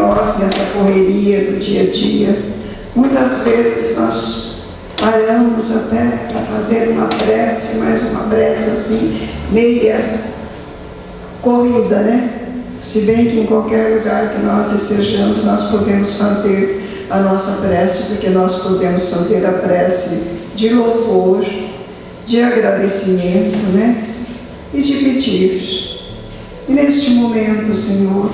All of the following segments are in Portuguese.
nós, nessa correria do dia a dia, muitas vezes nós paramos até para fazer uma prece, mas uma prece assim, meia corrida, né? Se bem que em qualquer lugar que nós estejamos, nós podemos fazer a nossa prece, porque nós podemos fazer a prece de louvor, de agradecimento, né? E de pedir. E neste momento, Senhor,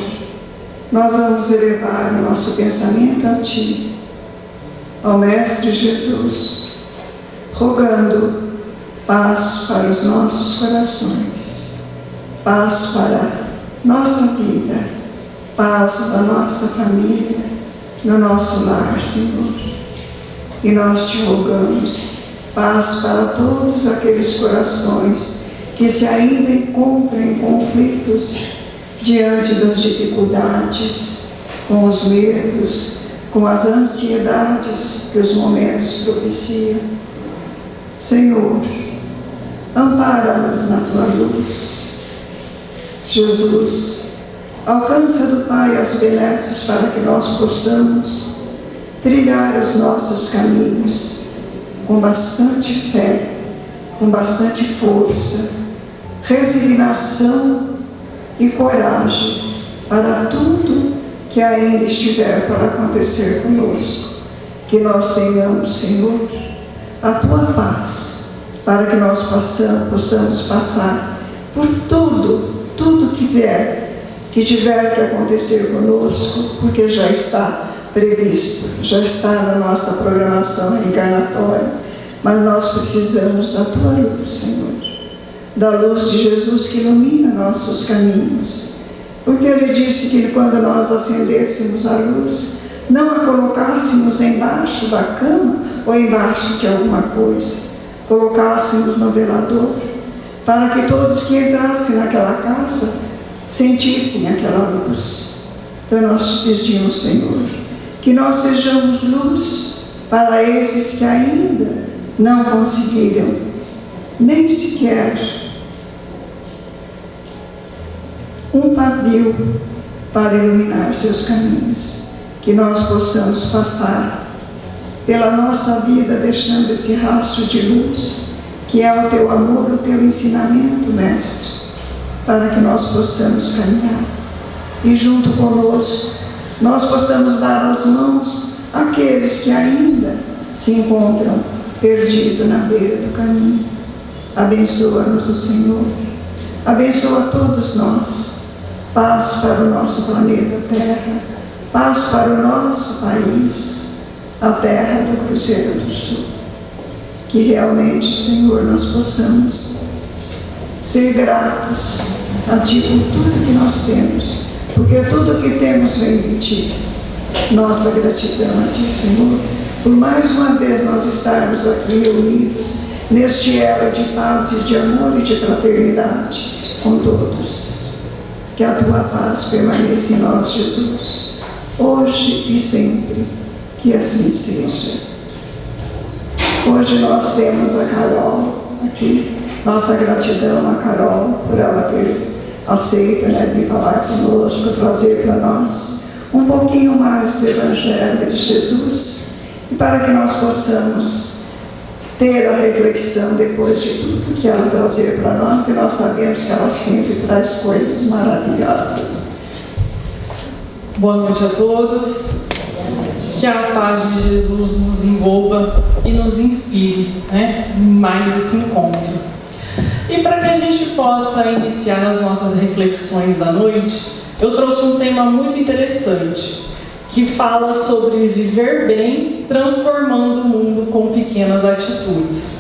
nós vamos elevar o nosso pensamento a Ti, ao Mestre Jesus, rogando paz para os nossos corações, paz para nossa vida, paz da nossa família, no nosso lar, Senhor. E nós Te rogamos paz para todos aqueles corações que se ainda encontram em conflitos diante das dificuldades, com os medos, com as ansiedades que os momentos propiciam. Senhor, ampara-nos na Tua luz. Jesus, alcança do Pai as benesses para que nós possamos trilhar os nossos caminhos com bastante fé, com bastante força, resignação e coragem para tudo que ainda estiver para acontecer conosco. Que nós tenhamos, Senhor, a Tua paz, para que nós possamos passar por tudo que tiver que acontecer conosco, porque já está previsto, já está na nossa programação reencarnatória, mas nós precisamos da Tua luz, Senhor, da luz de Jesus que ilumina nossos caminhos, porque Ele disse que quando nós acendêssemos a luz, não a colocássemos embaixo da cama ou embaixo de alguma coisa, colocássemos no velador, para que todos que entrassem naquela casa sentissem aquela luz. Então nós te pedimos, Senhor, que nós sejamos luz para esses que ainda não conseguiram nem sequer um pavio para iluminar seus caminhos. Que nós possamos passar pela nossa vida deixando esse rastro de luz, que é o Teu amor, o Teu ensinamento, Mestre, para que nós possamos caminhar e junto conosco nós possamos dar as mãos àqueles que ainda se encontram perdidos na beira do caminho. Abençoa-nos o Senhor, abençoa todos nós, paz para o nosso planeta Terra, paz para o nosso país, a terra do Cruzeiro do Sul. Que realmente, Senhor, nós possamos ser gratos a Ti por tudo que nós temos, porque tudo que temos vem de Ti. Nossa gratidão a Ti, Senhor, por mais uma vez nós estarmos aqui reunidos neste elo de paz e de amor e de fraternidade com todos. Que a Tua paz permaneça em nós, Jesus, hoje e sempre, que assim seja. Hoje nós temos a Carol aqui, nossa gratidão a Carol por ela ter aceito, né, vir falar conosco, trazer para nós um pouquinho mais do Evangelho de Jesus, e para que nós possamos ter a reflexão depois de tudo que ela trazer para nós, e nós sabemos que ela sempre traz coisas maravilhosas. Boa noite a todos. Que a paz de Jesus nos envolva e nos inspire, né, em mais esse encontro. E para que a gente possa iniciar as nossas reflexões da noite, eu trouxe um tema muito interessante, que fala sobre viver bem, transformando o mundo com pequenas atitudes.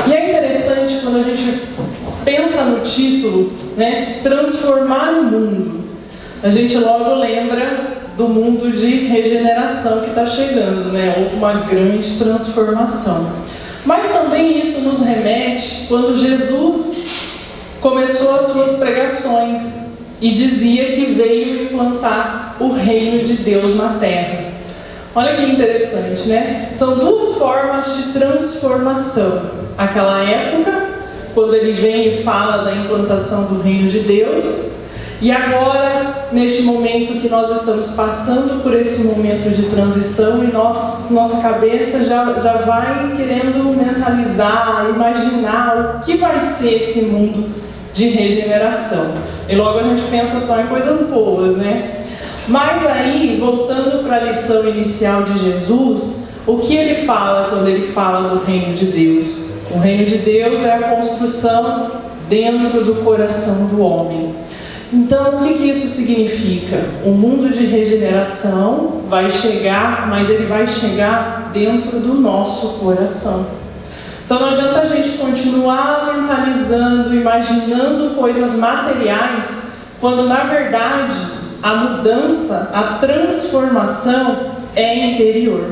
E é interessante quando a gente pensa no título, né, transformar o mundo. A gente logo lembra do mundo de regeneração que está chegando, né? Ou uma grande transformação. Mas também isso nos remete quando Jesus começou as suas pregações e dizia que veio implantar o reino de Deus na terra. Olha que interessante, né? São duas formas de transformação. Aquela época, quando ele vem e fala da implantação do reino de Deus, E agora, neste momento que nós estamos passando por esse momento de transição, e nossa cabeça já vai querendo mentalizar, imaginar o que vai ser esse mundo de regeneração. E logo a gente pensa só em coisas boas, né? Mas aí, voltando para a lição inicial de Jesus, o que ele fala quando ele fala do reino de Deus? O reino de Deus é a construção dentro do coração do homem. Então, o que isso significa? O mundo de regeneração vai chegar, mas ele vai chegar dentro do nosso coração. Então, não adianta a gente continuar mentalizando, imaginando coisas materiais, quando na verdade a mudança, a transformação é interior,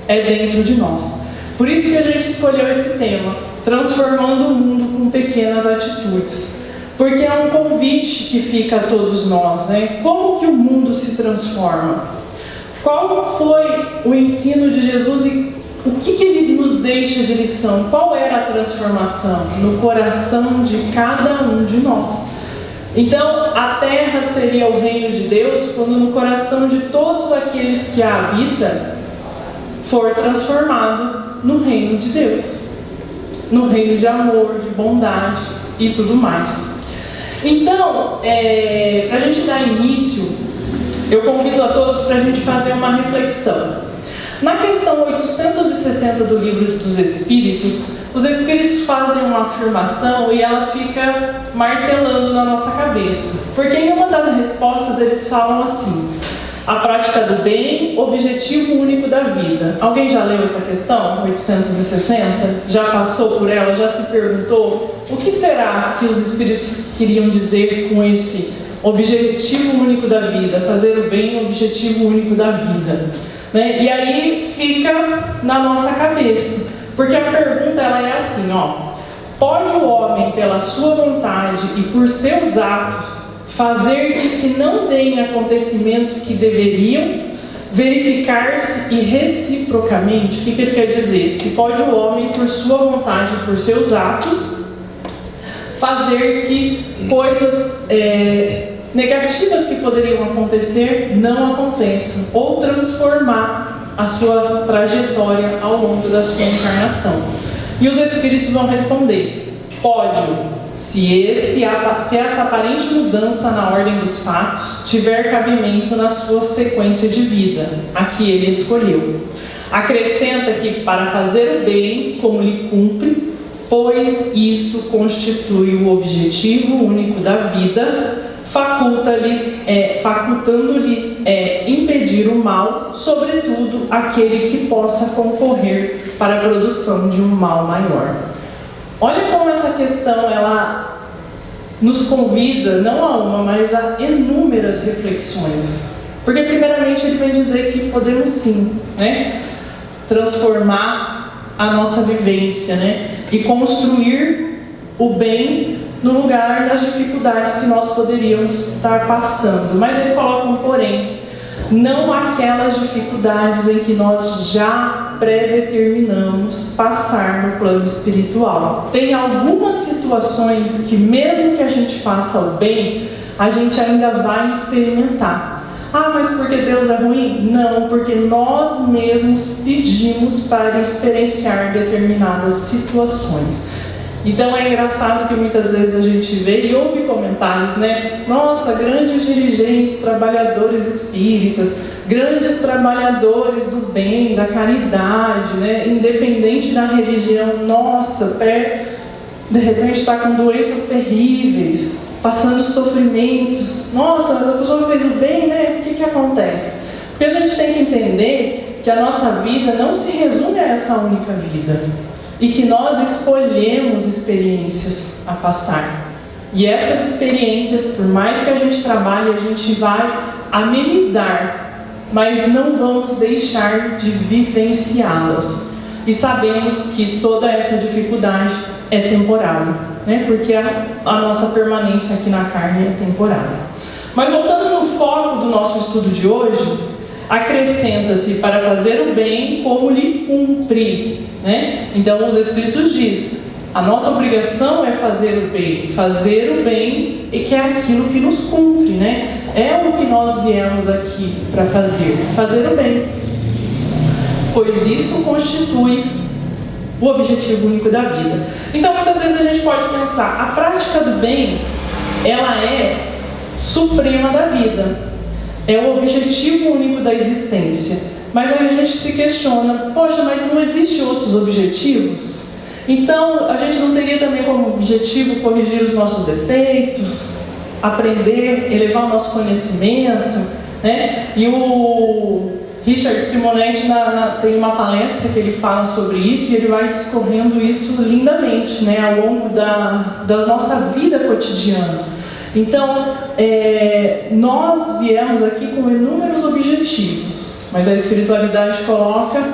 é dentro de nós. Por isso que a gente escolheu esse tema, transformando o mundo com pequenas atitudes. Porque é um convite que fica a todos nós, né? Como que o mundo se transforma? Qual foi o ensino de Jesus e o que ele nos deixa de lição? Qual era a transformação? No coração de cada um de nós. Então, a terra seria o reino de Deus quando no coração de todos aqueles que a habitam for transformado no reino de Deus. No reino de amor, de bondade e tudo mais. Então, para a gente dar início, eu convido a todos para a gente fazer uma reflexão. Na questão 860 do Livro dos Espíritos, os Espíritos fazem uma afirmação e ela fica martelando na nossa cabeça. Porque em uma das respostas eles falam assim: a prática do bem, objetivo único da vida. Alguém já leu essa questão, 860? Já passou por ela? Já se perguntou o que será que os Espíritos queriam dizer com esse objetivo único da vida? Fazer o bem, objetivo único da vida, né? E aí fica na nossa cabeça, porque a pergunta ela é assim, pode o homem pela sua vontade e por seus atos fazer que se não deem acontecimentos que deveriam verificar-se e reciprocamente? O que ele quer dizer? Se pode o homem por sua vontade e por seus atos fazer que coisas negativas que poderiam acontecer não aconteçam, ou transformar a sua trajetória ao longo da sua encarnação. E os Espíritos vão responder: pode, se essa aparente mudança na ordem dos fatos tiver cabimento na sua sequência de vida, a que ele escolheu. Acrescenta que para fazer o bem, como lhe cumpre, pois isso constitui o objetivo único da vida, facultando-lhe impedir o mal, sobretudo aquele que possa concorrer para a produção de um mal maior. Olha como essa questão ela nos convida não a uma, mas a inúmeras reflexões. Porque primeiramente ele vem dizer que podemos sim, né, transformar a nossa vivência, né, e construir o bem no lugar das dificuldades que nós poderíamos estar passando. Mas ele coloca um porém: não aquelas dificuldades em que nós já predeterminamos passar no plano espiritual. Tem algumas situações que mesmo que a gente faça o bem, a gente ainda vai experimentar. Ah, mas porque Deus é ruim? Não, porque nós mesmos pedimos para experienciar determinadas situações. Então é engraçado que muitas vezes a gente vê e ouve comentários, né? Nossa, grandes dirigentes, trabalhadores espíritas, grandes trabalhadores do bem, da caridade, né? Independente da religião, nossa, de repente está com doenças terríveis, passando sofrimentos. Nossa, a pessoa fez o bem, né? O que acontece? Porque a gente tem que entender que a nossa vida não se resume a essa única vida. E que nós escolhemos experiências a passar. E essas experiências, por mais que a gente trabalhe, a gente vai amenizar, mas não vamos deixar de vivenciá-las. E sabemos que toda essa dificuldade é temporária, né? Porque a nossa permanência aqui na carne é temporária. Mas voltando no foco do nosso estudo de hoje, acrescenta-se para fazer o bem como lhe cumpre, né? Então os Espíritos dizem: A nossa obrigação é fazer o bem, e que é aquilo que nos cumpre, né? É o que nós viemos aqui para fazer o bem, pois isso constitui o objetivo único da vida. Então, muitas vezes a gente pode pensar, a prática do bem, ela é suprema da vida, é o objetivo único da existência. Mas aí a gente se questiona, poxa, mas não existem outros objetivos? Então, a gente não teria também como objetivo corrigir os nossos defeitos, aprender, elevar o nosso conhecimento, né? E o Richard Simonetti tem uma palestra que ele fala sobre isso, e ele vai discorrendo isso lindamente, né? Ao longo da nossa vida cotidiana. Então, nós viemos aqui com inúmeros objetivos, mas a espiritualidade coloca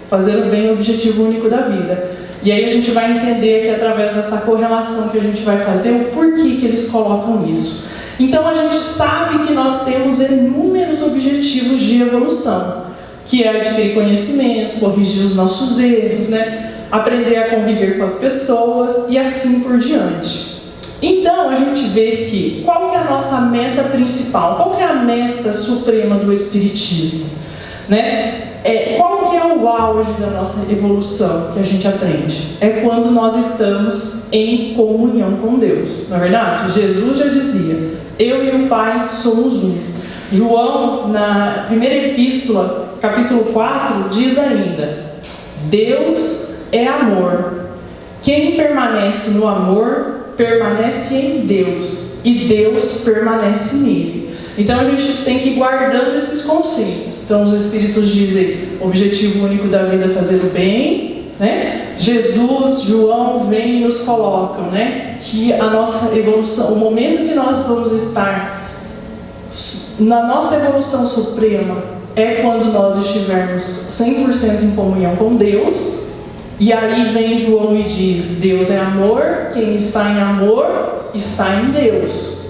fazer o bem o objetivo único da vida. E aí a gente vai entender que através dessa correlação que a gente vai fazer, o porquê que eles colocam isso. Então a gente sabe que nós temos inúmeros objetivos de evolução, que é adquirir conhecimento, corrigir os nossos erros, né? Aprender a conviver com as pessoas e assim por diante. Então a gente vê que qual que é a nossa meta principal, qual que é a meta suprema do Espiritismo, né? Qual que é o auge da nossa evolução que a gente aprende? É quando nós estamos em comunhão com Deus, não é verdade? Jesus já dizia, eu e o Pai somos um. João, na primeira epístola, capítulo 4, diz ainda, Deus é amor. Quem permanece no amor, permanece em Deus, e Deus permanece nele. Então a gente tem que ir guardando esses conceitos. Então os Espíritos dizem, o objetivo único da vida é fazer o bem, né? Jesus, João vem e nos colocam, né? Que a nossa evolução, o momento que nós vamos estar na nossa evolução suprema é quando nós estivermos 100% em comunhão com Deus. E aí vem João e diz, Deus é amor, quem está em amor está em Deus.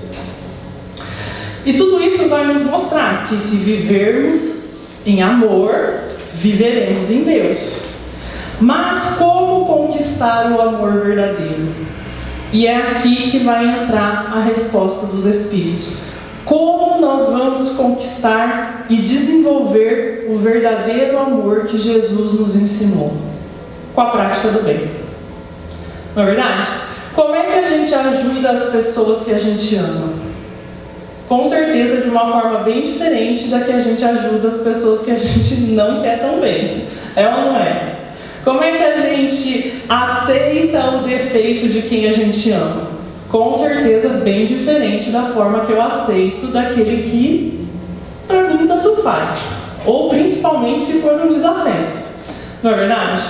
E tudo isso vai nos mostrar que se vivermos em amor, viveremos em Deus. Mas como conquistar o amor verdadeiro? E é aqui que vai entrar a resposta dos Espíritos. Como nós vamos conquistar e desenvolver o verdadeiro amor que Jesus nos ensinou? Com a prática do bem. Não é verdade? Como é que a gente ajuda as pessoas que a gente ama? Com certeza de uma forma bem diferente da que a gente ajuda as pessoas que a gente não quer tão bem. É ou não é? Como é que a gente aceita o defeito de quem a gente ama? Com certeza bem diferente da forma que eu aceito daquele que pra mim tanto faz. Ou principalmente se for um desafeto. Não é verdade?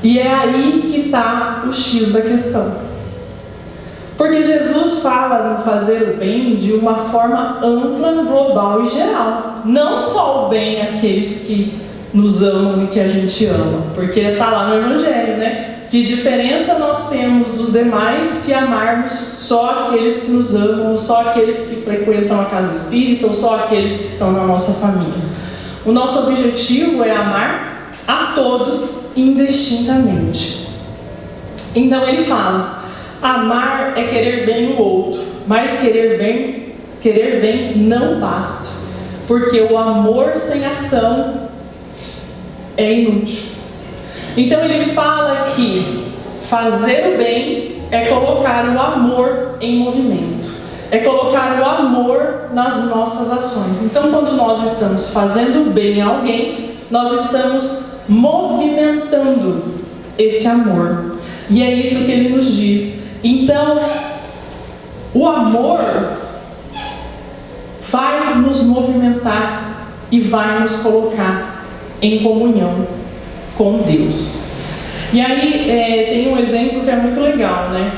E é aí que está o X da questão. Porque Jesus fala no fazer o bem de uma forma ampla, global e geral. Não só o bem àqueles que nos amam e que a gente ama. Porque está lá no Evangelho, né? Que diferença nós temos dos demais se amarmos só aqueles que nos amam, só aqueles que frequentam a casa espírita, ou só aqueles que estão na nossa família. O nosso objetivo é amar a todos indistintamente. Então ele fala, amar é querer bem o outro, mas querer bem não basta, porque o amor sem ação é inútil. Então ele fala que fazer o bem é colocar o amor em movimento, é colocar o amor nas nossas ações. Então quando nós estamos fazendo bem a alguém, nós estamos movimentando esse amor. E é isso que ele nos diz. Então, o amor vai nos movimentar e vai nos colocar em comunhão com Deus. E aí tem um exemplo que é muito legal, né?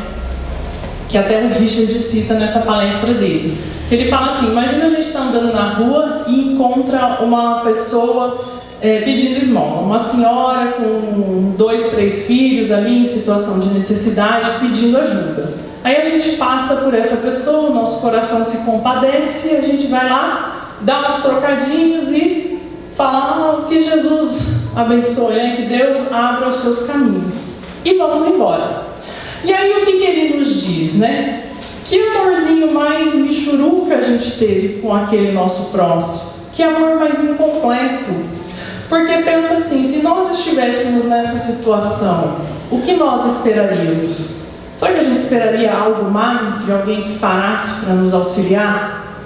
Que até o Richard cita nessa palestra dele. Que ele fala assim, imagina a gente está andando na rua e encontra uma pessoa pedindo esmola. Uma senhora com 2, 3 filhos ali em situação de necessidade pedindo ajuda. Aí a gente passa por essa pessoa, o nosso coração se compadece, a gente vai lá, dá uns trocadinhos e fala que Jesus abençoe, que Deus abra os seus caminhos. E vamos embora. E aí o que ele nos diz, né? Que amorzinho mais michuruca a gente teve com aquele nosso próximo? Que amor mais incompleto? Porque pensa assim, se nós estivéssemos nessa situação, o que nós esperaríamos? Será que a gente esperaria algo mais de alguém que parasse para nos auxiliar?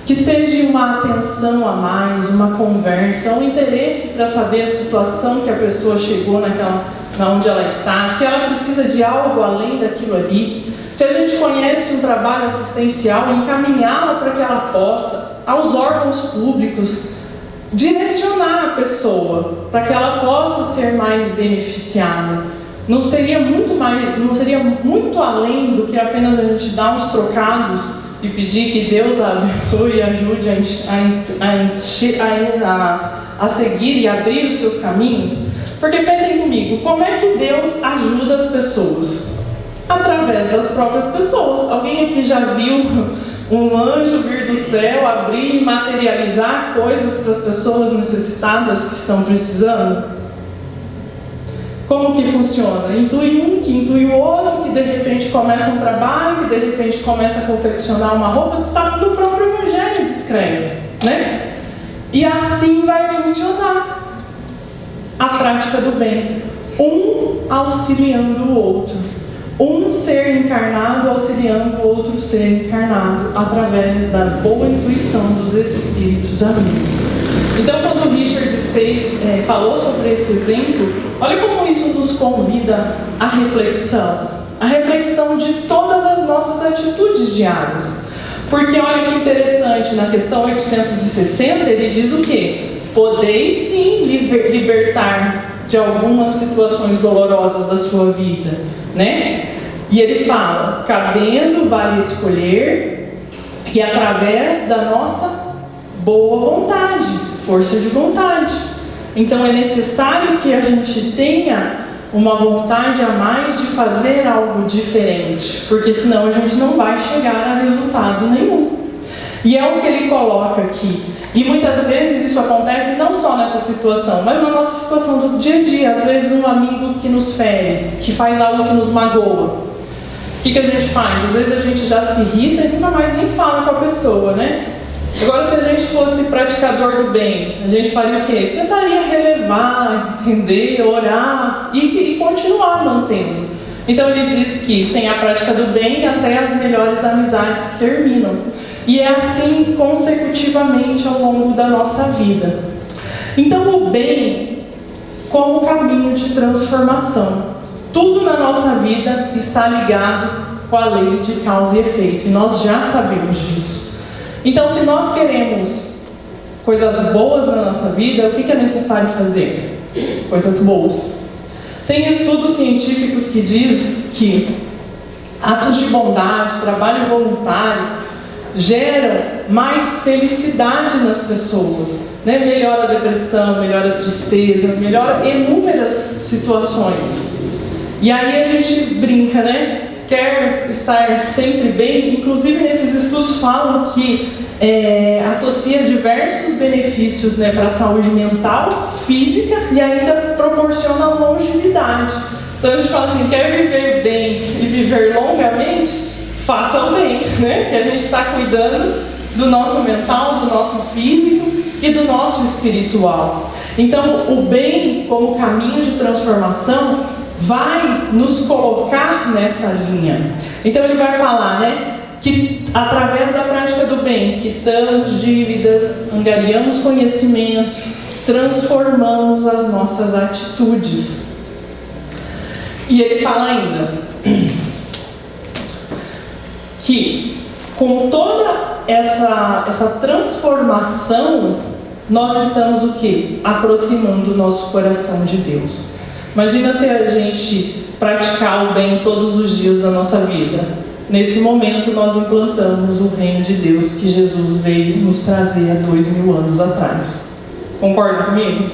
Que seja uma atenção a mais, uma conversa, um interesse para saber a situação que a pessoa chegou na onde ela está, se ela precisa de algo além daquilo ali, se a gente conhece um trabalho assistencial, encaminhá-la para que ela possa, aos órgãos públicos, direcionar a pessoa para que ela possa ser mais beneficiada. Não seria muito além do que apenas a gente dar uns trocados e pedir que Deus a abençoe e ajude a seguir e abrir os seus caminhos? Porque pensem comigo, como é que Deus ajuda as pessoas? Através das próprias pessoas. Alguém aqui já viu um anjo vir do céu, abrir e materializar coisas para as pessoas necessitadas que estão precisando? Como que funciona? Intui um, que intui o outro, que de repente começa um trabalho, que de repente começa a confeccionar uma roupa, está no próprio Evangelho descreve, né? E assim vai funcionar a prática do bem. Um auxiliando o outro. Um ser encarnado auxiliando o outro ser encarnado, através da boa intuição dos espíritos amigos. Então, quando o Richard falou sobre esse exemplo, olha como isso nos convida à reflexão. A reflexão de todas as nossas atitudes diárias. Porque olha que interessante, na questão 860, ele diz o quê? Podeis sim libertar de algumas situações dolorosas da sua vida, né? E ele fala, cabendo vale escolher que através da nossa boa vontade, força de vontade. Então é necessário que a gente tenha uma vontade a mais de fazer algo diferente, porque senão a gente não vai chegar a resultado nenhum. E é o que ele coloca aqui. E muitas vezes isso acontece não só nessa situação, mas na nossa situação do dia a dia. Às vezes um amigo que nos fere, que faz algo que nos magoa. O que a gente faz? Às vezes a gente já se irrita e nunca mais nem fala com a pessoa, né? Agora, se a gente fosse praticador do bem, a gente faria o quê? Tentaria relevar, entender, orar e continuar mantendo. Então ele diz que sem a prática do bem, até as melhores amizades terminam. E é assim consecutivamente ao longo da nossa vida. Então o bem como caminho de transformação. Tudo na nossa vida está ligado com a lei de causa e efeito. E nós já sabemos disso. Então, se nós queremos coisas boas na nossa vida, o que é necessário fazer? Coisas boas. Tem estudos científicos que dizem que atos de bondade, trabalho voluntário, geram mais felicidade nas pessoas, né? Melhora a depressão, melhora a tristeza, melhora inúmeras situações. E aí a gente brinca, né? Quer estar sempre bem, inclusive nesses estudos falam que associa diversos benefícios, né, para a saúde mental, física e ainda proporciona longevidade. Então a gente fala assim, quer viver bem e viver longamente? Faça o bem, né? Que a gente está cuidando do nosso mental, do nosso físico e do nosso espiritual. Então o bem como caminho de transformação vai nos colocar nessa linha. Então ele vai falar, né, que através da prática do bem, quitamos dívidas, angariamos conhecimentos, transformamos as nossas atitudes. E ele fala ainda que com toda essa transformação, nós estamos o quê? Aproximando o nosso coração de Deus. Imagina se a gente praticar o bem todos os dias da nossa vida. Nesse momento nós implantamos o reino de Deus que Jesus veio nos trazer há 2000 anos atrás. Concorda comigo?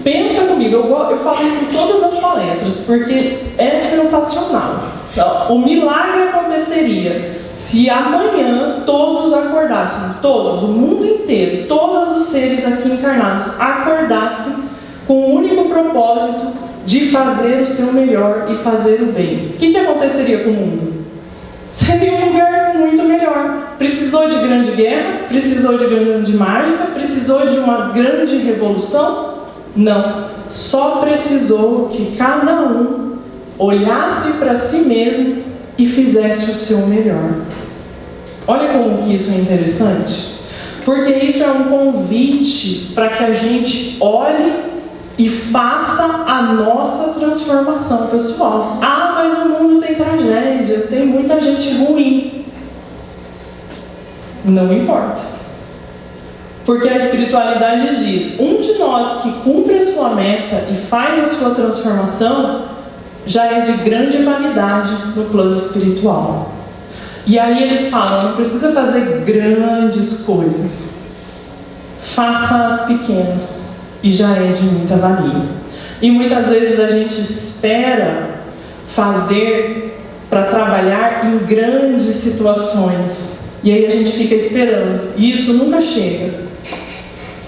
Pensa comigo, eu falo isso em todas as palestras, porque é sensacional. O milagre aconteceria se amanhã todos acordassem, todos, o mundo inteiro, todos os seres aqui encarnados acordassem com o único propósito de fazer o seu melhor e fazer o bem, o que aconteceria com o mundo? Seria um lugar muito melhor. Precisou de grande guerra? Precisou de grande mágica? Precisou de uma grande revolução? Não. Só precisou que cada um olhasse para si mesmo e fizesse o seu melhor. Olha como que isso é interessante. Porque isso é um convite para que a gente olhe e faça a nossa transformação pessoal. Ah, mas o mundo tem tragédia, tem muita gente ruim. Não importa. Porque a espiritualidade diz, um de nós que cumpre a sua meta e faz a sua transformação, já é de grande validade no plano espiritual. E aí eles falam, não precisa fazer grandes coisas. Faça as pequenas. E já é de muita valia. E muitas vezes a gente espera fazer para trabalhar em grandes situações. E aí a gente fica esperando. E isso nunca chega.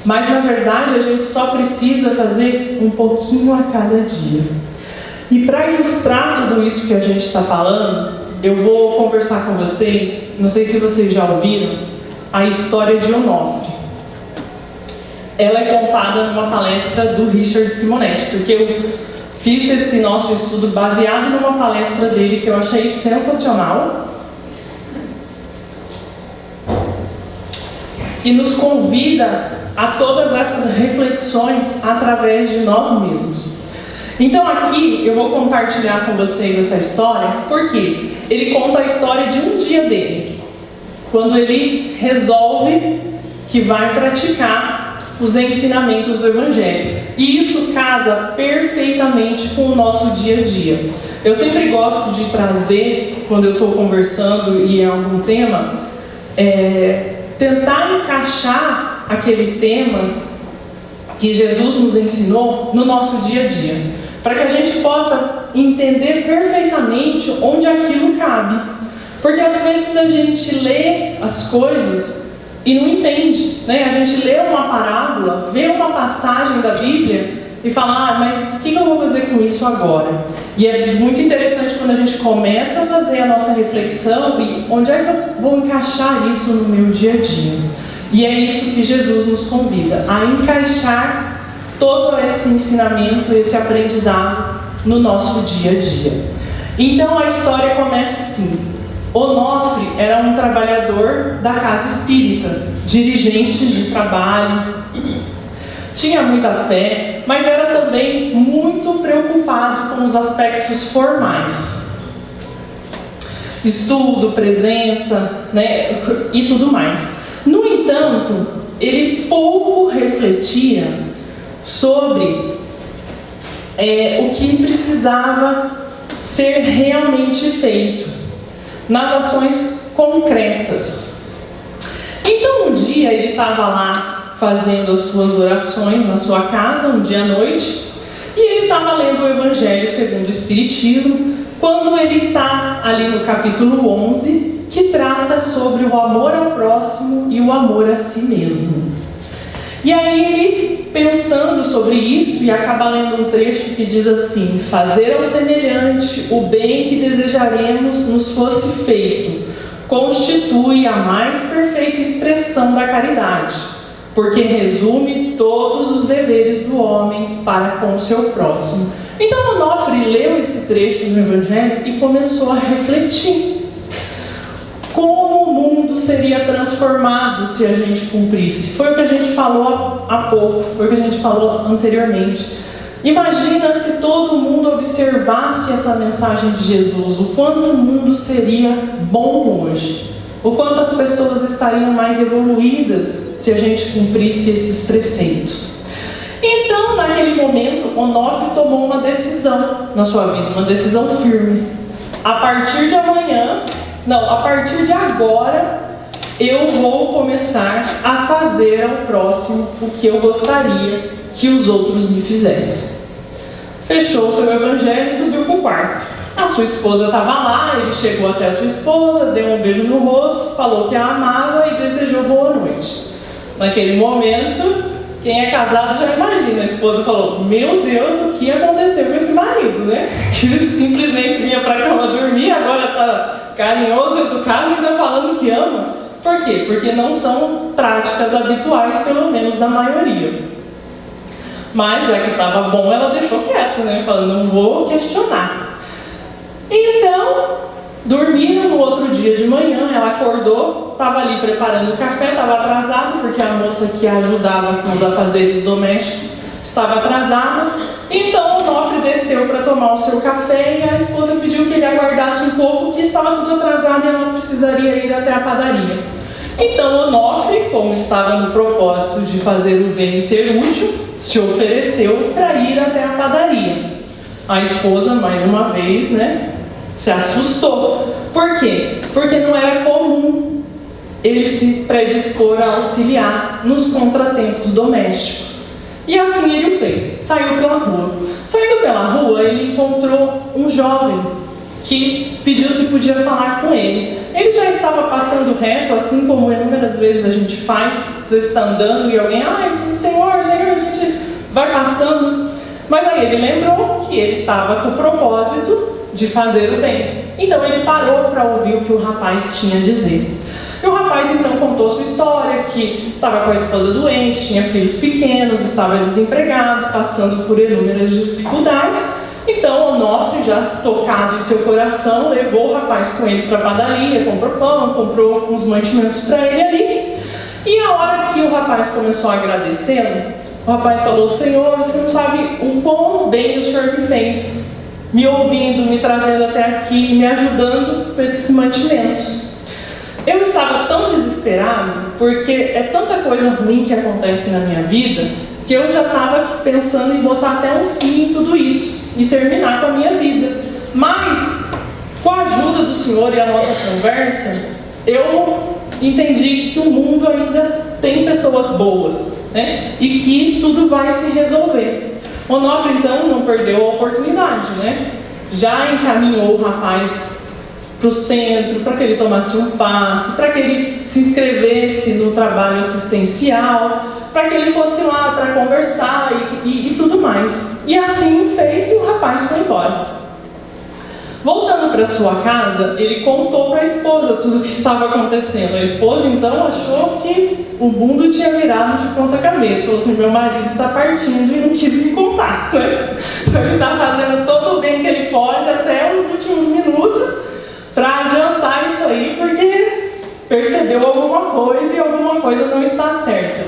Mas na verdade a gente só precisa fazer um pouquinho a cada dia. E para ilustrar tudo isso que a gente está falando, eu vou conversar com vocês, não sei se vocês já ouviram, a história de Onofre. Ela é contada numa palestra do Richard Simonetti, porque eu fiz esse nosso estudo baseado numa palestra dele que eu achei sensacional e nos convida a todas essas reflexões através de nós mesmos. Então aqui eu vou compartilhar com vocês essa história, porque ele conta a história de um dia dele, quando ele resolve que vai praticar os ensinamentos do Evangelho. E isso casa perfeitamente com o nosso dia a dia. Eu sempre gosto de trazer, quando eu estou conversando e é algum tema, tentar encaixar aquele tema que Jesus nos ensinou no nosso dia a dia, para que a gente possa entender perfeitamente onde aquilo cabe. Porque às vezes a gente lê as coisas e não entende, né? A gente lê uma parábola, vê uma passagem da Bíblia e fala, mas o que eu vou fazer com isso agora? E é muito interessante quando a gente começa a fazer a nossa reflexão e onde é que eu vou encaixar isso no meu dia a dia? E é isso que Jesus nos convida, a encaixar todo esse ensinamento, esse aprendizado no nosso dia a dia. Então a história começa assim. Onofre era um trabalhador da casa espírita, dirigente de trabalho, tinha muita fé, mas era também muito preocupado com os aspectos formais. Estudo, presença, né, e tudo mais. No entanto, ele pouco refletia sobre o que precisava ser realmente feito nas ações concretas. Então um dia ele estava lá fazendo as suas orações na sua casa, um dia à noite, e ele estava lendo o Evangelho segundo o Espiritismo, quando ele está ali no capítulo 11, que trata sobre o amor ao próximo e o amor a si mesmo. E aí ele, pensando sobre isso, e acaba lendo um trecho que diz assim: fazer ao semelhante o bem que desejaremos nos fosse feito, constitui a mais perfeita expressão da caridade, porque resume todos os deveres do homem para com o seu próximo. Então Onofre leu esse trecho no Evangelho e começou a refletir. Como o mundo seria transformado se a gente cumprisse? Foi o que a gente falou há pouco, foi o que a gente falou anteriormente. Imagina se todo mundo observasse essa mensagem de Jesus, o quanto o mundo seria bom hoje, o quanto as pessoas estariam mais evoluídas se a gente cumprisse esses preceitos. Então, naquele momento, Onofre tomou uma decisão na sua vida, uma decisão firme. A partir de agora, eu vou começar a fazer ao próximo o que eu gostaria que os outros me fizessem. Fechou o seu Evangelho e subiu para o quarto. A sua esposa estava lá, ele chegou até a sua esposa, deu um beijo no rosto, falou que a amava e desejou boa noite. Naquele momento, quem é casado já imagina, a esposa falou, meu Deus, o que aconteceu com esse marido, né? Que simplesmente vinha para a cama dormir, agora está carinhoso, educado e ainda falando que ama. Por quê? Porque não são práticas habituais, pelo menos da maioria. Mas já que estava bom, ela deixou quieto, né? Falando, não vou questionar. Então, dormiram. No outro dia de manhã, ela acordou, estava ali preparando o café, estava atrasada, porque a moça que a ajudava com os afazeres domésticos estava atrasada. Então, Onofre desceu para tomar o seu café e a esposa pediu que ele aguardasse um pouco, que estava tudo atrasado e ela precisaria ir até a padaria. Então, Onofre, como estava no propósito de fazer o bem e ser útil, se ofereceu para ir até a padaria. A esposa, mais uma vez, né, se assustou. Por quê? Porque não era comum ele se predispor a auxiliar nos contratempos domésticos. E assim ele o fez. Saiu pela rua. Saindo pela rua, ele encontrou um jovem que pediu se podia falar com ele. Ele já estava passando reto, assim como inúmeras vezes a gente faz. Você está andando e alguém, Senhor, a gente vai passando. Mas aí ele lembrou que ele estava com o propósito de fazer o bem. Então ele parou para ouvir o que o rapaz tinha a dizer. E o rapaz então contou sua história, que estava com a esposa doente, tinha filhos pequenos, estava desempregado, passando por inúmeras dificuldades. Então Onofre, já tocado em seu coração, levou o rapaz com ele para a padaria, comprou pão, comprou uns mantimentos para ele ali. E a hora que o rapaz começou a agradecê-lo, o rapaz falou, Senhor, você não sabe o quão bem o Senhor me fez, me ouvindo, me trazendo até aqui, me ajudando com esses mantimentos. Eu estava tão desesperado, porque é tanta coisa ruim que acontece na minha vida, que eu já estava aqui pensando em botar até um fim em tudo isso, e terminar com a minha vida. Mas, com a ajuda do Senhor e a nossa conversa, eu entendi que o mundo ainda tem pessoas boas, né? E que tudo vai se resolver. Onofre, então, não perdeu a oportunidade, né? Já encaminhou o rapaz para o centro, para que ele tomasse um passe, para que ele se inscrevesse no trabalho assistencial, para que ele fosse lá para conversar e tudo mais. E assim fez e o rapaz foi embora. Voltando para sua casa, ele contou para a esposa tudo o que estava acontecendo. A esposa então achou que o mundo tinha virado de ponta cabeça. Falou assim, meu marido está partindo e não quis me contar, né? Então ele está fazendo todo o bem que ele pode até os últimos minutos para adiantar isso aí, porque percebeu alguma coisa e alguma coisa não está certa.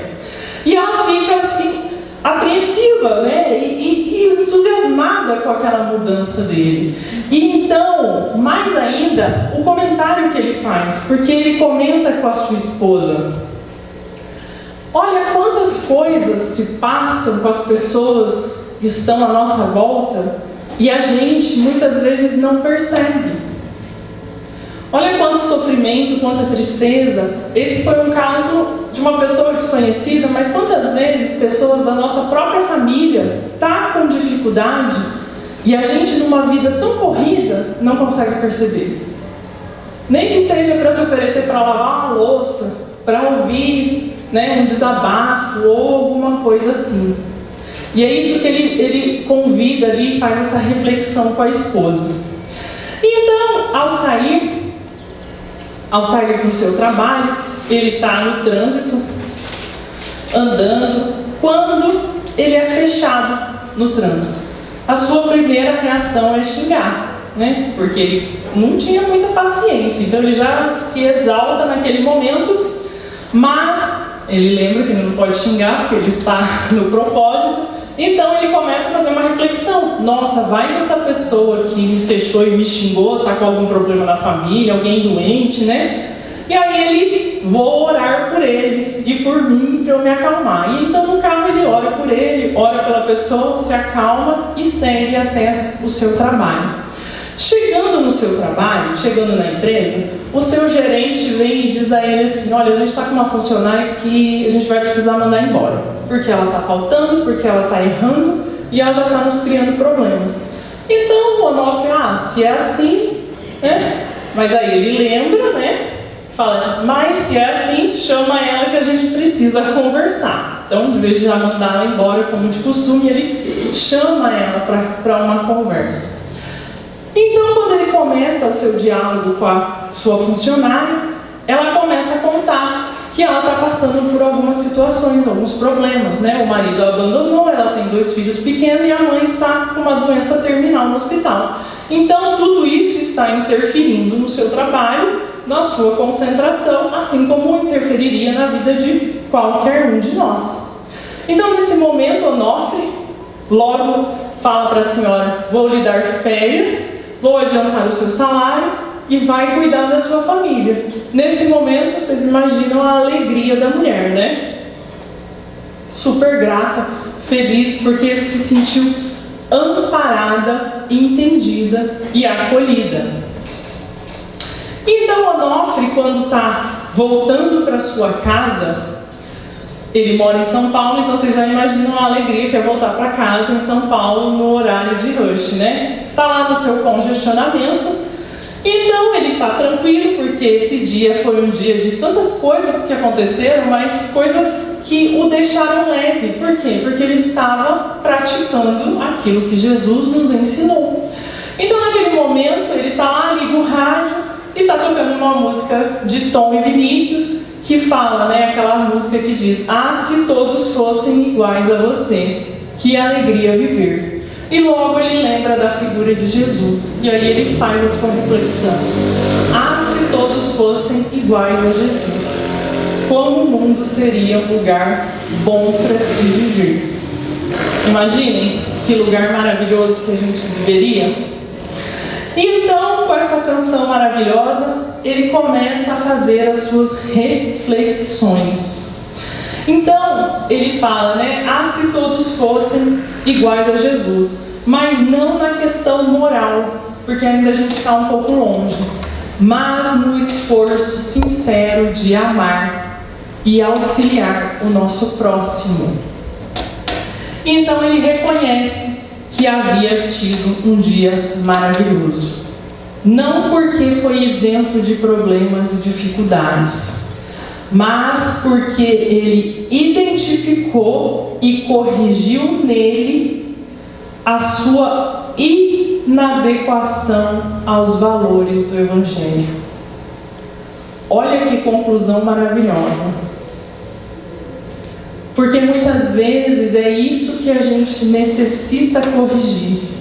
E ela fica assim, apreensiva, né? E entusiasmada com aquela mudança dele. E então, mais ainda, o comentário que ele faz, porque ele comenta com a sua esposa. Olha quantas coisas se passam com as pessoas que estão à nossa volta e a gente muitas vezes não percebe. Olha quanto sofrimento, quanta tristeza. Esse foi um caso de uma pessoa desconhecida, mas quantas vezes pessoas da nossa própria família estão com dificuldade e a gente, numa vida tão corrida, não consegue perceber. Nem que seja para se oferecer para lavar uma louça, para ouvir, né, um desabafo ou alguma coisa assim. E é isso que ele convida ali, faz essa reflexão com a esposa. E então, ao sair para o seu trabalho, ele está no trânsito, andando, quando ele é fechado no trânsito. A sua primeira reação é xingar, né? Porque ele não tinha muita paciência, então ele já se exalta naquele momento, mas ele lembra que ele não pode xingar, porque ele está no propósito. Então ele começa a fazer uma reflexão. Nossa, vai que essa pessoa que me fechou e me xingou está com algum problema na família, alguém doente, né? E aí ele, vou orar por ele e por mim para eu me acalmar. E então no carro ele ora por ele, ora pela pessoa, se acalma e segue até o seu trabalho. Chegando no seu trabalho, chegando na empresa, o seu gerente vem e diz a ele assim, olha, a gente está com uma funcionária que a gente vai precisar mandar embora, porque ela está faltando, porque ela está errando e ela já está nos criando problemas. Então o Onofre, se é assim, né? Mas aí ele lembra, né? Fala, mas se é assim, chama ela que a gente precisa conversar. Então, de vez de já mandar ela embora, como de costume, ele chama ela para uma conversa. Então, quando ele começa o seu diálogo com a sua funcionária, ela começa a contar que ela está passando por algumas situações, alguns problemas, né? O marido a abandonou, ela tem 2 filhos pequenos e a mãe está com uma doença terminal no hospital. Então, tudo isso está interferindo no seu trabalho, na sua concentração, assim como interferiria na vida de qualquer um de nós. Então, nesse momento, Onofre logo fala para a senhora: vou lhe dar férias, vou adiantar o seu salário e vai cuidar da sua família. Nesse momento, vocês imaginam a alegria da mulher, né? Super grata, feliz, porque se sentiu amparada, entendida e acolhida. Então, Onofre, quando está voltando para sua casa, ele mora em São Paulo, então vocês já imaginam a alegria que é voltar para casa em São Paulo no horário de rush, né? Está lá no seu congestionamento. Então ele está tranquilo, porque esse dia foi um dia de tantas coisas que aconteceram, mas coisas que o deixaram leve. Por quê? Porque ele estava praticando aquilo que Jesus nos ensinou. Então naquele momento ele está lá, liga o rádio e está tocando uma música de Tom e Vinícius, que fala, né, aquela música que diz: ah, se todos fossem iguais a você, que alegria viver. E logo ele lembra da figura de Jesus. E aí ele faz a sua reflexão: ah, se todos fossem iguais a Jesus, como o mundo seria um lugar bom para se viver. Imaginem que lugar maravilhoso que a gente viveria. E então, com essa canção maravilhosa, ele começa a fazer as suas reflexões. Então, ele fala, né? Ah, se todos fossem iguais a Jesus. Mas não na questão moral, porque ainda a gente está um pouco longe. Mas no esforço sincero de amar e auxiliar o nosso próximo. Então, ele reconhece que havia tido um dia maravilhoso. Não porque foi isento de problemas e dificuldades, mas porque ele identificou e corrigiu nele a sua inadequação aos valores do Evangelho. Olha que conclusão maravilhosa. Porque muitas vezes é isso que a gente necessita corrigir.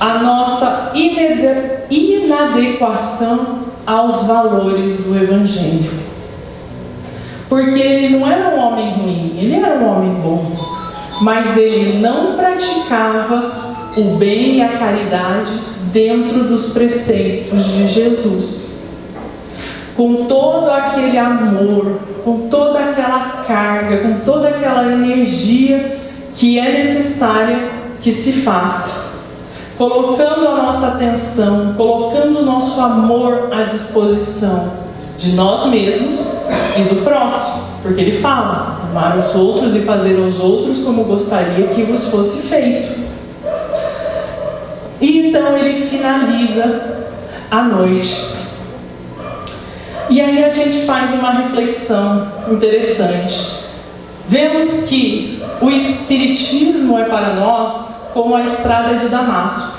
A nossa inadequação aos valores do Evangelho. Porque ele não era um homem ruim, ele era um homem bom. Mas ele não praticava o bem e a caridade dentro dos preceitos de Jesus. Com todo aquele amor, com toda aquela carga, com toda aquela energia que é necessária que se faça. Colocando a nossa atenção, colocando o nosso amor à disposição de nós mesmos e do próximo. Porque ele fala: amar os outros e fazer aos outros como gostaria que vos fosse feito. E então ele finaliza a noite. E aí a gente faz uma reflexão interessante. Vemos que o Espiritismo é para nós como a estrada de Damasco.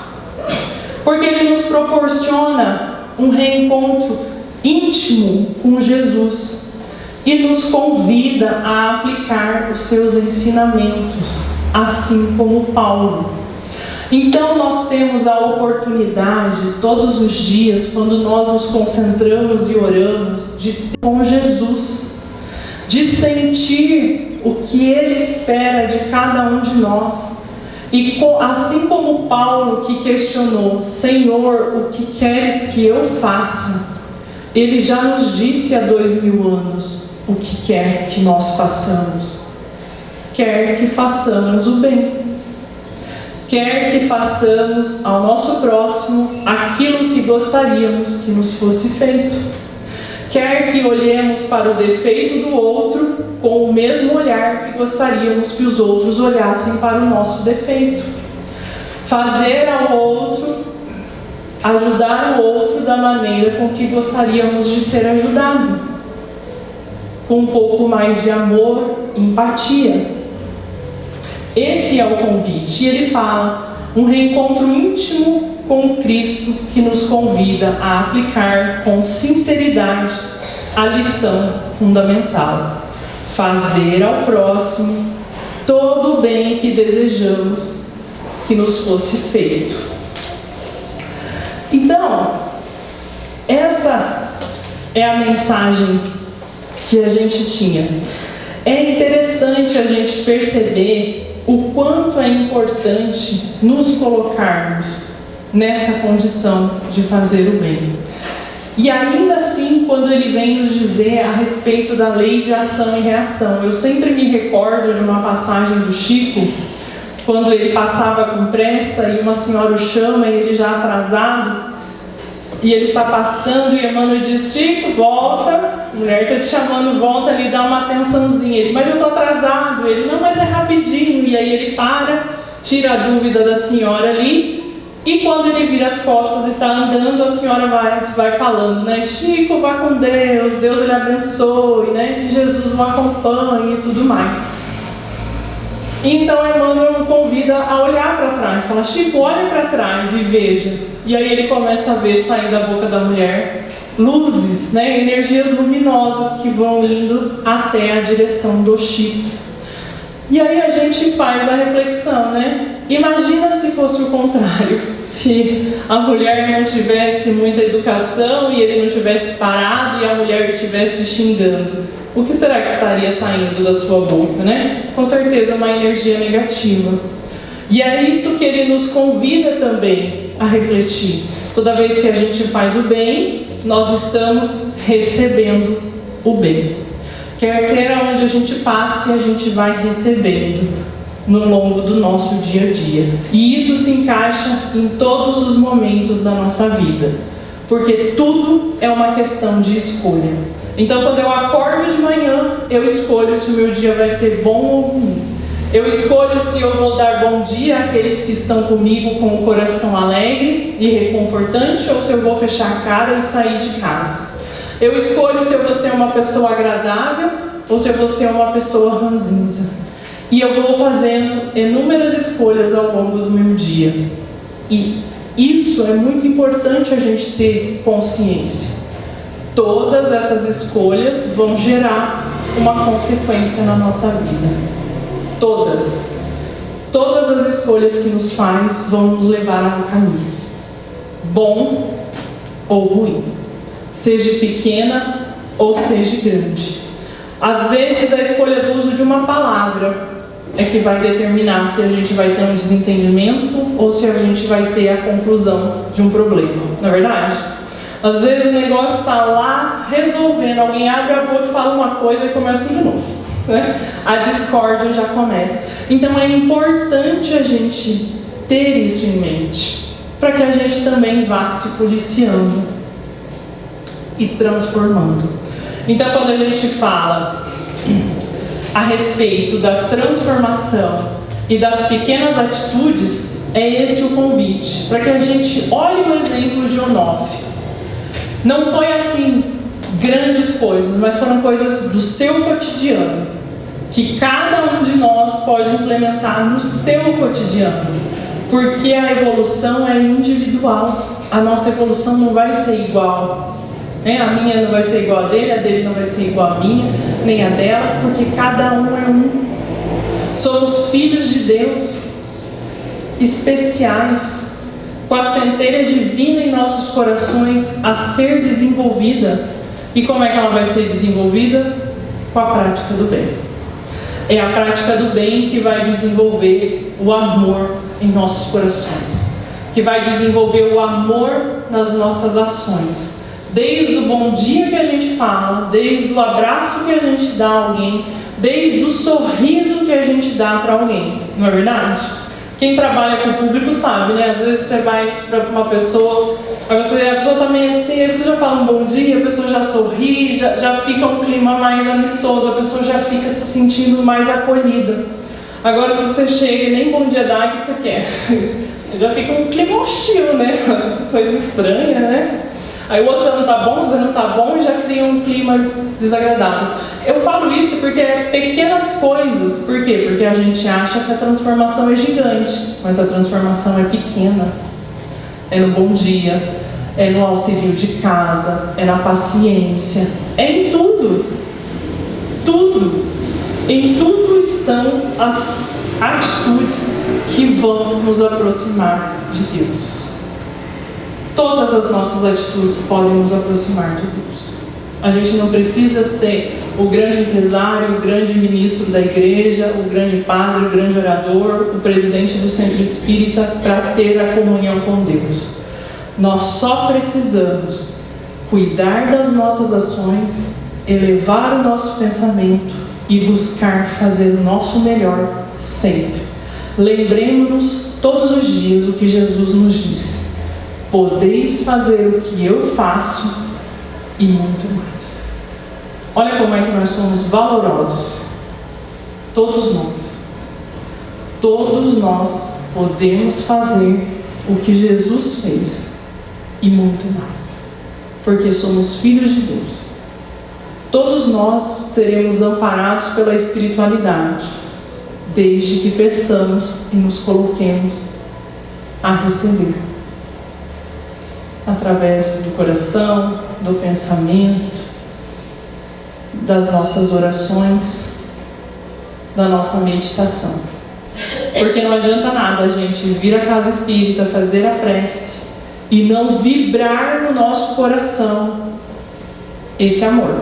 Porque ele nos proporciona um reencontro íntimo com Jesus. E nos convida a aplicar os seus ensinamentos, assim como Paulo. Então nós temos a oportunidade, todos os dias, quando nós nos concentramos e oramos, de ter com Jesus, de sentir o que Ele espera de cada um de nós. E assim como Paulo, que questionou: Senhor, o que queres que eu faça? Ele já nos disse há 2000 anos o que quer que nós façamos. Quer que façamos o bem. Quer que façamos ao nosso próximo aquilo que gostaríamos que nos fosse feito. Quer que olhemos para o defeito do outro com o mesmo olhar que gostaríamos que os outros olhassem para o nosso defeito. Fazer ao outro, ajudar o outro da maneira com que gostaríamos de ser ajudado. com um pouco mais de amor e empatia. Esse é o convite. E ele fala, um reencontro íntimo com Cristo que nos convida a aplicar com sinceridade a lição fundamental: fazer ao próximo todo o bem que desejamos que nos fosse feito. Então, essa é a mensagem que a gente tinha. É interessante a gente perceber o quanto é importante nos colocarmos nessa condição de fazer o bem. E ainda assim, quando ele vem nos dizer a respeito da lei de ação e reação, eu sempre me recordo de uma passagem do Chico, quando ele passava com pressa e uma senhora o chama e ele já atrasado, e ele está passando e Emmanuel diz: Chico, volta, a mulher está te chamando, volta ali, dá uma atençãozinha. Ele: mas eu estou atrasado. Ele: não, mas é rapidinho. E aí ele para, tira a dúvida da senhora ali, e quando ele vira as costas e está andando, a senhora vai falando, né? Chico, vá com Deus, Deus ele abençoe, né? Que Jesus o acompanhe e tudo mais. Então Emmanuel o convida a olhar para trás, fala: Chico, olha para trás e veja. E aí ele começa a ver sair da boca da mulher luzes, né? Energias luminosas que vão indo até a direção do Chico. E aí a gente faz a reflexão, né? Imagina se fosse o contrário, se a mulher não tivesse muita educação e ele não tivesse parado e a mulher estivesse xingando. O que será que estaria saindo da sua boca, né? Com certeza uma energia negativa. E é isso que ele nos convida também a refletir. Toda vez que a gente faz o bem, nós estamos recebendo o bem. Quer onde a gente passe, a gente vai recebendo no longo do nosso dia a dia. E isso se encaixa em todos os momentos da nossa vida, porque tudo é uma questão de escolha. Então, quando eu acordo de manhã, eu escolho se o meu dia vai ser bom ou ruim. Eu escolho se eu vou dar bom dia àqueles que estão comigo com o coração alegre e reconfortante, ou se eu vou fechar a cara e sair de casa. Eu escolho se eu vou ser uma pessoa agradável ou se eu vou ser uma pessoa ranzinza. E eu vou fazendo inúmeras escolhas ao longo do meu dia. E isso é muito importante a gente ter consciência. Todas essas escolhas vão gerar uma consequência na nossa vida. Todas. Todas as escolhas que nos faz vão nos levar a um caminho. Bom ou ruim. Seja pequena ou seja grande. Às vezes a escolha do uso de uma palavra é que vai determinar se a gente vai ter um desentendimento ou se a gente vai ter a conclusão de um problema. Não é verdade? Às vezes o negócio está lá resolvendo, alguém abre a boca e fala uma coisa e começa tudo de novo, né? A discórdia já começa. Então é importante a gente ter isso em mente, para que a gente também vá se policiando e transformando. Então, quando a gente fala a respeito da transformação e das pequenas atitudes, é esse o convite, para que a gente olhe o exemplo de Onofre. Não foi assim grandes coisas, mas foram coisas do seu cotidiano, que cada um de nós pode implementar no seu cotidiano, porque a evolução é individual. A nossa evolução não vai ser igual, né? A minha não vai ser igual a dele não vai ser igual a minha, nem a dela, porque cada um é um. Somos filhos de Deus, especiais, com a centelha divina em nossos corações a ser desenvolvida. E como é que ela vai ser desenvolvida? Com a prática do bem. É a prática do bem que vai desenvolver o amor em nossos corações, que vai desenvolver o amor nas nossas ações. Desde o bom dia que a gente fala, desde o abraço que a gente dá a alguém, desde o sorriso que a gente dá para alguém. Não é verdade? Quem trabalha com o público sabe, né? Às vezes você vai para uma pessoa, a pessoa está meio assim, aí você já fala um bom dia, a pessoa já sorri, já fica um clima mais amistoso, a pessoa já fica se sentindo mais acolhida. Agora, se você chega e nem bom dia dá, o que você quer? Já fica um clima hostil, né? Coisa estranha, né? Aí o outro já não está bom, já não está bom e já cria um clima desagradável. Eu falo isso porque é pequenas coisas. Por quê? Porque a gente acha que a transformação é gigante, mas a transformação é pequena. É no bom dia, é no auxílio de casa, é na paciência, é em tudo. Tudo. Em tudo estão as atitudes que vão nos aproximar de Deus. Todas as nossas atitudes podem nos aproximar de Deus. A gente não precisa ser o grande empresário, o grande ministro da igreja, o grande padre, o grande orador, o presidente do centro espírita para ter a comunhão com Deus. Nós só precisamos cuidar das nossas ações, elevar o nosso pensamento e buscar fazer o nosso melhor sempre. Lembremos-nos todos os dias o que Jesus nos disse: podeis fazer o que eu faço e muito mais. Olha como é que nós somos valorosos. Todos nós podemos fazer o que Jesus fez e muito mais, porque somos filhos de Deus. Todos nós seremos amparados pela espiritualidade, desde que peçamos e nos coloquemos a receber, através do coração, do pensamento, das nossas orações, da nossa meditação. Porque não adianta nada a gente vir à casa espírita, fazer a prece e não vibrar no nosso coração esse amor,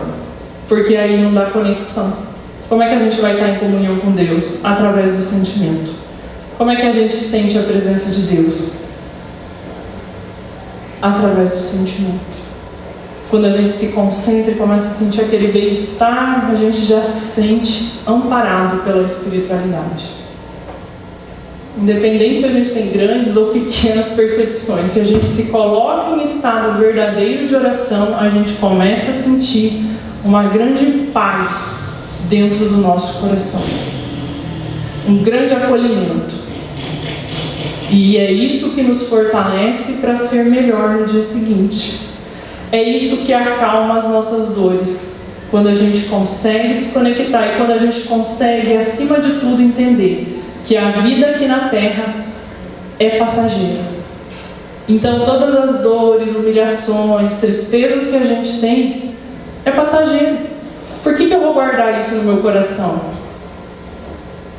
porque aí não dá conexão. Como é que a gente vai estar em comunhão com Deus? Através do sentimento. Como é que a gente sente a presença de Deus? Através do sentimento. Quando a gente se concentra e começa a sentir aquele bem-estar, a gente já se sente amparado pela espiritualidade. Independente se a gente tem grandes ou pequenas percepções, se a gente se coloca em estado verdadeiro de oração, a gente começa a sentir uma grande paz dentro do nosso coração. Um grande acolhimento. E é isso que nos fortalece para ser melhor no dia seguinte. É isso que acalma as nossas dores. Quando a gente consegue se conectar e quando a gente consegue, acima de tudo, entender que a vida aqui na Terra é passageira. Então todas as dores, humilhações, tristezas que a gente tem é passageiro. Por que eu vou guardar isso no meu coração?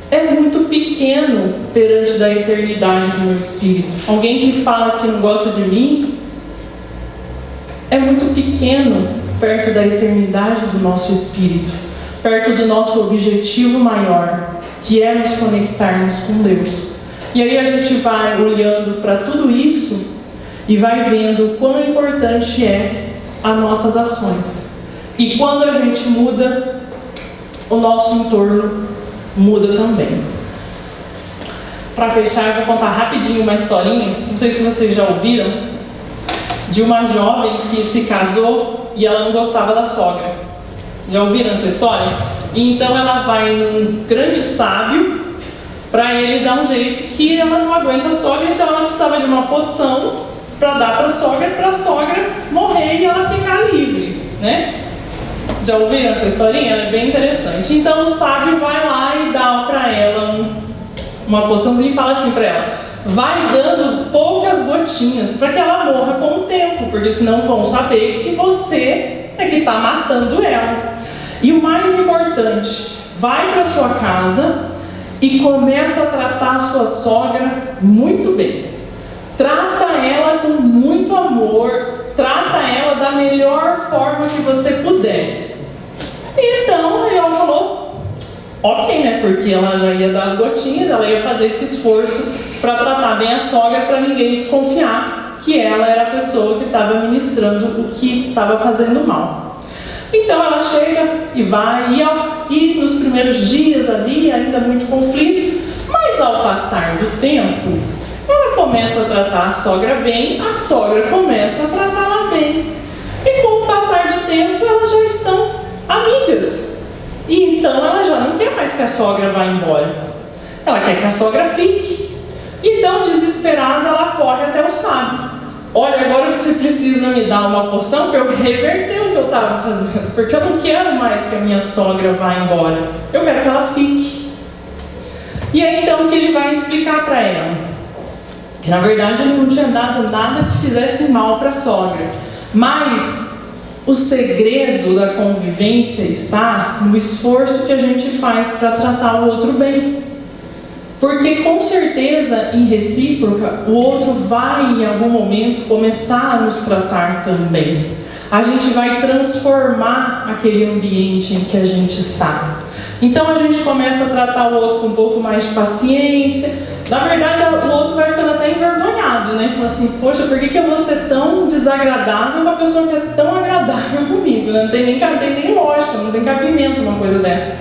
É muito pequeno perante da eternidade do meu espírito. Alguém que fala que não gosta de mim é muito pequeno perto da eternidade do nosso espírito, perto do nosso objetivo maior, que é nos conectarmos com Deus. E aí a gente vai olhando para tudo isso e vai vendo o quão importante é as nossas ações. E quando a gente muda, o nosso entorno muda também. Para fechar, eu vou contar rapidinho uma historinha, não sei se vocês já ouviram, de uma jovem que se casou e ela não gostava da sogra. Já ouviram essa história? E então ela vai num grande sábio para ele dar um jeito que ela não aguenta a sogra, então ela precisava de uma poção para dar para a sogra morrer e ela ficar livre, né? Já ouviram essa historinha? Ela é bem interessante. Então o sábio vai lá e dá para ela uma poçãozinha e fala assim para ela: vai dando poucas gotinhas para que ela morra com o tempo, porque senão vão saber que você é que está matando ela. E o mais importante, vai para sua casa e começa a tratar a sua sogra muito bem. Trata ela com muito amor, trata ela da melhor forma que você puder. E então ela falou, ok, né? Porque ela já ia dar as gotinhas, ela ia fazer esse esforço para tratar bem a sogra, para ninguém desconfiar que ela era a pessoa que estava ministrando o que estava fazendo mal. Então ela chega e vai, e nos primeiros dias ali, ainda muito conflito, mas ao passar do tempo, ela começa a tratar a sogra bem, a sogra começa a tratá-la bem. E com o passar do tempo, elas já estão amigas. E então ela já não quer mais que a sogra vá embora. Ela quer que a sogra fique. Então, desesperada, ela corre até o sábio. olha, agora você precisa me dar uma poção para eu reverter o que eu estava fazendo, porque eu não quero mais que a minha sogra vá embora, eu quero que ela fique. E é então que ele vai explicar para ela que na verdade ele não tinha dado nada que fizesse mal para a sogra, mas o segredo da convivência está no esforço que a gente faz para tratar o outro bem. Porque com certeza, em recíproca, o outro vai em algum momento começar a nos tratar também. A gente vai transformar aquele ambiente em que a gente está. Então a gente começa a tratar o outro com um pouco mais de paciência. Na verdade, o outro vai ficando até envergonhado, né? Fala assim, poxa, por que eu vou ser tão desagradável com uma pessoa que é tão agradável comigo? Né? Não tem nem lógica, não tem cabimento uma coisa dessa.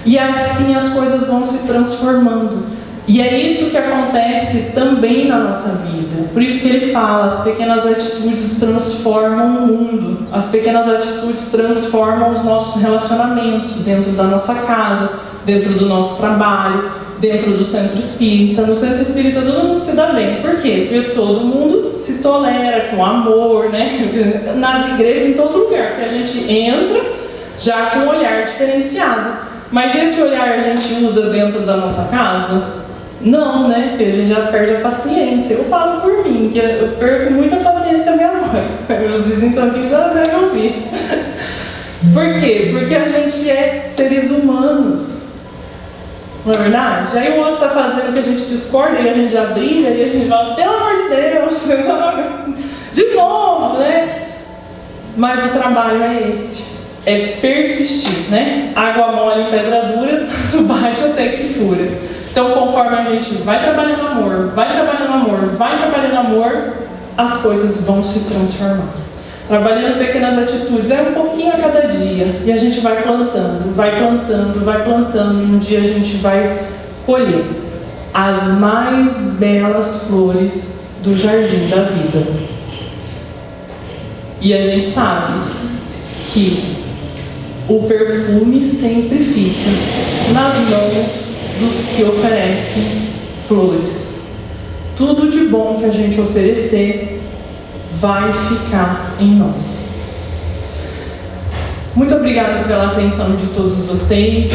E assim as coisas vão se transformando. E é isso que acontece também na nossa vida. Por isso que ele fala, as pequenas atitudes transformam o mundo. As pequenas atitudes transformam os nossos relacionamentos dentro da nossa casa, dentro do nosso trabalho, dentro do centro espírita. No centro espírita todo mundo se dá bem. Por quê? Porque todo mundo se tolera com amor, né? Nas igrejas, em todo lugar, porque a gente entra já com um olhar diferenciado. Mas esse olhar a gente usa dentro da nossa casa? Não, né? Porque a gente já perde a paciência. Eu falo por mim, que eu perco muita paciência com a minha mãe. Meus vizinhos também já devem ouvir. Por quê? Porque a gente é seres humanos. Não é verdade? Aí o outro está fazendo o que a gente discorda e a gente já briga e a gente fala, pelo amor de Deus, de novo, né? Mas o trabalho é esse. É persistir, né? Água mole em pedra dura, tanto bate até que fura. Então, conforme a gente vai trabalhando amor, vai trabalhando amor, vai trabalhando amor, as coisas vão se transformar. Trabalhando pequenas atitudes, é um pouquinho a cada dia. E a gente vai plantando, vai plantando, vai plantando. E um dia a gente vai colher as mais belas flores do jardim da vida. E a gente sabe que o perfume sempre fica nas mãos dos que oferecem flores. Tudo de bom que a gente oferecer vai ficar em nós. Muito obrigada pela atenção de todos vocês.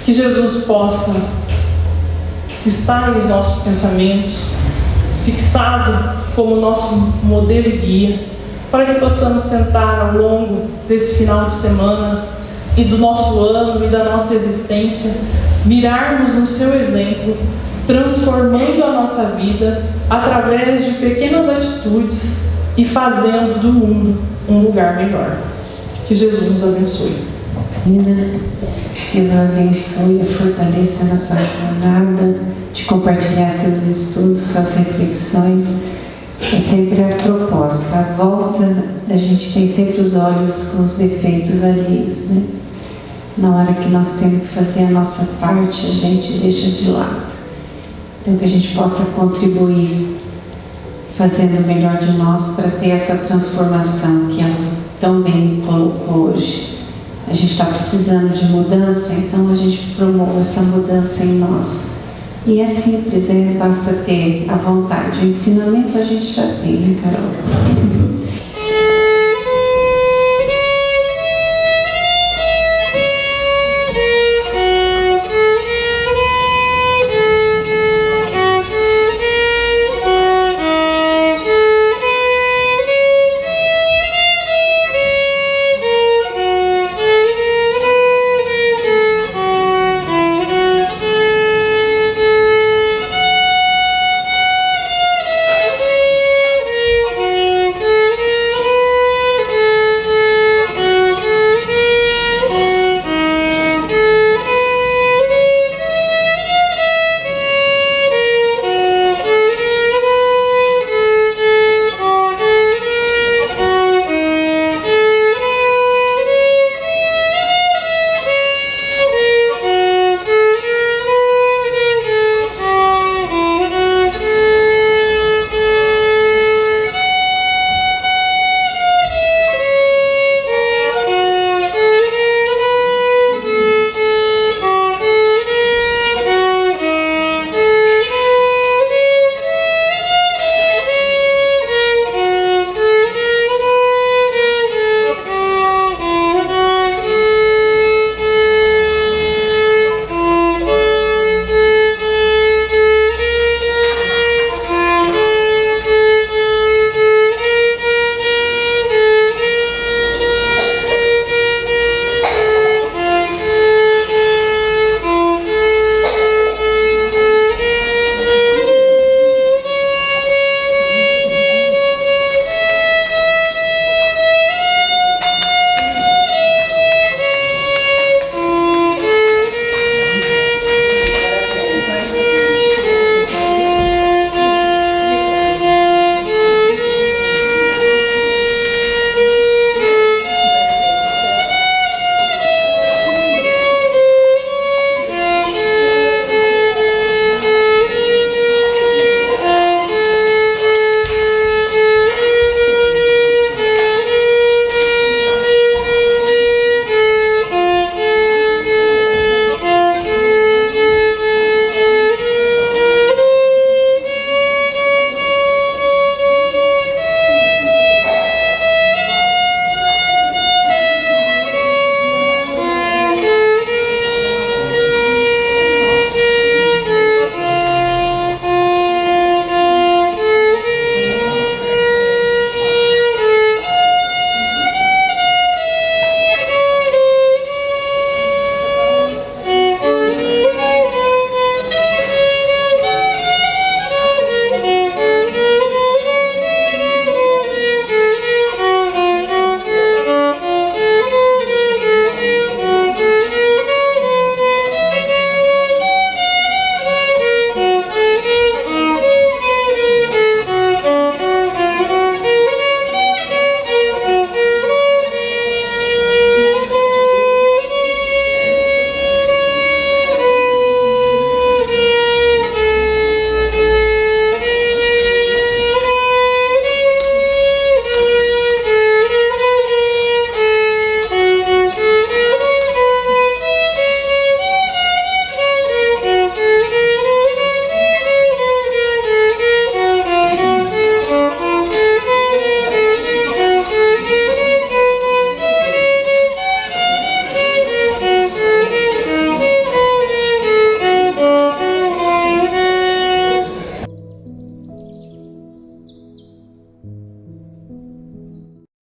Que Jesus possa estar nos nossos pensamentos, fixado como nosso modelo e guia, para que possamos tentar ao longo desse final de semana e do nosso ano e da nossa existência, mirarmos no seu exemplo, transformando a nossa vida através de pequenas atitudes e fazendo do mundo um lugar melhor. Que Jesus nos abençoe. Deus abençoe e fortaleça na sua jornada de compartilhar seus estudos, suas reflexões. É sempre a proposta. A volta, a gente tem sempre os olhos com os defeitos alheios, né? Na hora que nós temos que fazer a nossa parte, a gente deixa de lado. Então, que a gente possa contribuir fazendo o melhor de nós para ter essa transformação que ela tão bem colocou hoje. A gente está precisando de mudança, então a gente promove essa mudança em nós. E é simples, basta ter a vontade. O ensinamento a gente já tem, né, Carol?